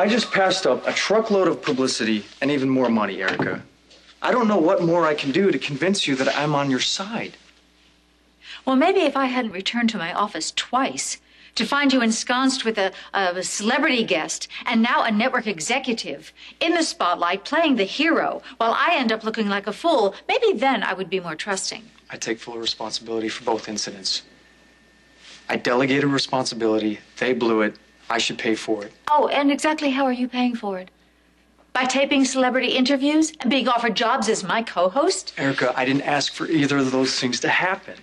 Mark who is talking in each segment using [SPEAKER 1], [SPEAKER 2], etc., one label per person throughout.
[SPEAKER 1] I just passed up a truckload of publicity and even more money, Erica. I don't know what more I can do to convince you that I'm on your side.
[SPEAKER 2] Well, maybe if I hadn't returned to my office twice to find you ensconced with a celebrity guest and now a network executive in the spotlight playing the hero while I end up looking like a fool, maybe then I would be more trusting.
[SPEAKER 1] I take full responsibility for both incidents. I delegated responsibility. They blew it. I should pay for it.
[SPEAKER 2] Oh, and exactly how are you paying for it? By taping celebrity interviews and being offered jobs as my co-host?
[SPEAKER 1] Erica, I didn't ask for either of those things to happen.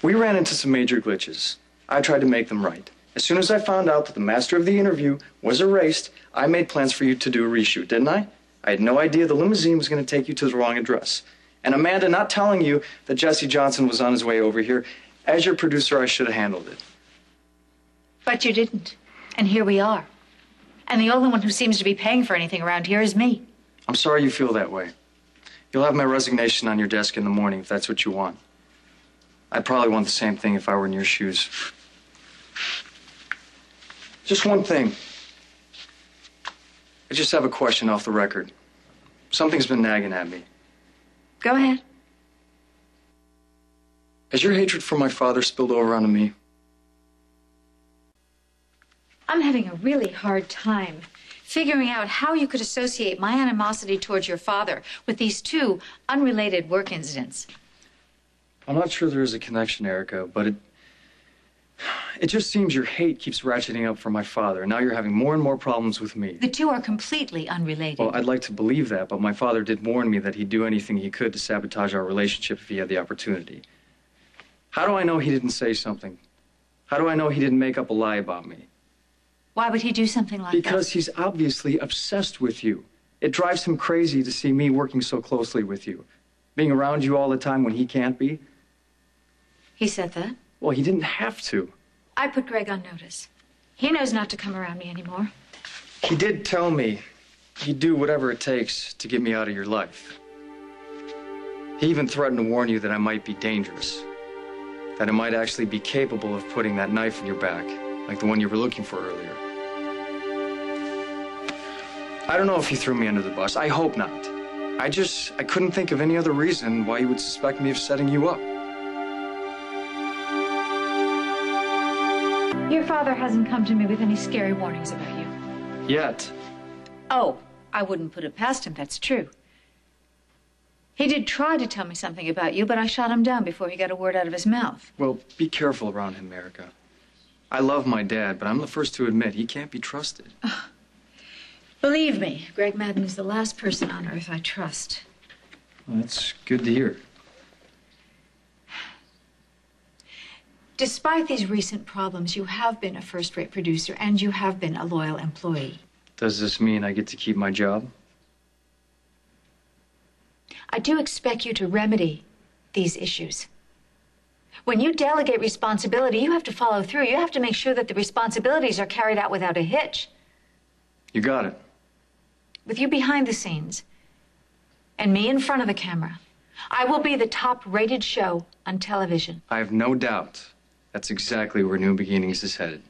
[SPEAKER 1] We ran into some major glitches. I tried to make them right. As soon as I found out that the master of the interview was erased, I made plans for you to do a reshoot, didn't I? I had no idea the limousine was going to take you to the wrong address. And Amanda not telling you that Jesse Johnson was on his way over here. As your producer, I should have handled it.
[SPEAKER 2] But you didn't. And here we are. And the only one who seems to be paying for anything around here is me.
[SPEAKER 1] I'm sorry you feel that way. You'll have my resignation on your desk in the morning if that's what you want. I'd probably want the same thing if I were in your shoes. Just one thing. I just have a question off the record. Something's been nagging at me.
[SPEAKER 2] Go ahead.
[SPEAKER 1] Has your hatred for my father spilled over onto me?
[SPEAKER 2] I'm having a really hard time figuring out how you could associate my animosity towards your father with these two unrelated work incidents.
[SPEAKER 1] I'm not sure there is a connection, Erica, but it just seems your hate keeps ratcheting up for my father, and now you're having more and more problems with me.
[SPEAKER 2] The two are completely unrelated.
[SPEAKER 1] Well, I'd like to believe that, but my father did warn me that he'd do anything he could to sabotage our relationship if he had the opportunity. How do I know he didn't say something? How do I know he didn't make up a lie about me?
[SPEAKER 2] Why would he do something like that?
[SPEAKER 1] Because he's obviously obsessed with you. It drives him crazy to see me working so closely with you, being around you all the time when he can't be.
[SPEAKER 2] He said that?
[SPEAKER 1] Well, he didn't have to.
[SPEAKER 2] I put Greg on notice. He knows not to come around me anymore.
[SPEAKER 1] He did tell me he'd do whatever it takes to get me out of your life. He even threatened to warn you that I might be dangerous, that I might actually be capable of putting that knife in your back, like the one you were looking for earlier. I don't know if he threw me under the bus. I hope not. I couldn't think of any other reason why he would suspect me of setting you up.
[SPEAKER 2] Your father hasn't come to me with any scary warnings about you.
[SPEAKER 1] Yet.
[SPEAKER 2] Oh, I wouldn't put it past him, that's true. He did try to tell me something about you, but I shot him down before he got a word out of his mouth.
[SPEAKER 1] Well, be careful around him, Erica. I love my dad, but I'm the first to admit he can't be trusted.
[SPEAKER 2] Believe me, Greg Madden is the last person on earth I trust.
[SPEAKER 1] Well, that's good to hear.
[SPEAKER 2] Despite these recent problems, you have been a first-rate producer, and you have been a loyal employee.
[SPEAKER 1] Does this mean I get to keep my job?
[SPEAKER 2] I do expect you to remedy these issues. When you delegate responsibility, you have to follow through. You have to make sure that the responsibilities are carried out without a hitch.
[SPEAKER 1] You got it.
[SPEAKER 2] With you behind the scenes and me in front of the camera, I will be the top-rated show on television.
[SPEAKER 1] I have no doubt that's exactly where New Beginnings is headed.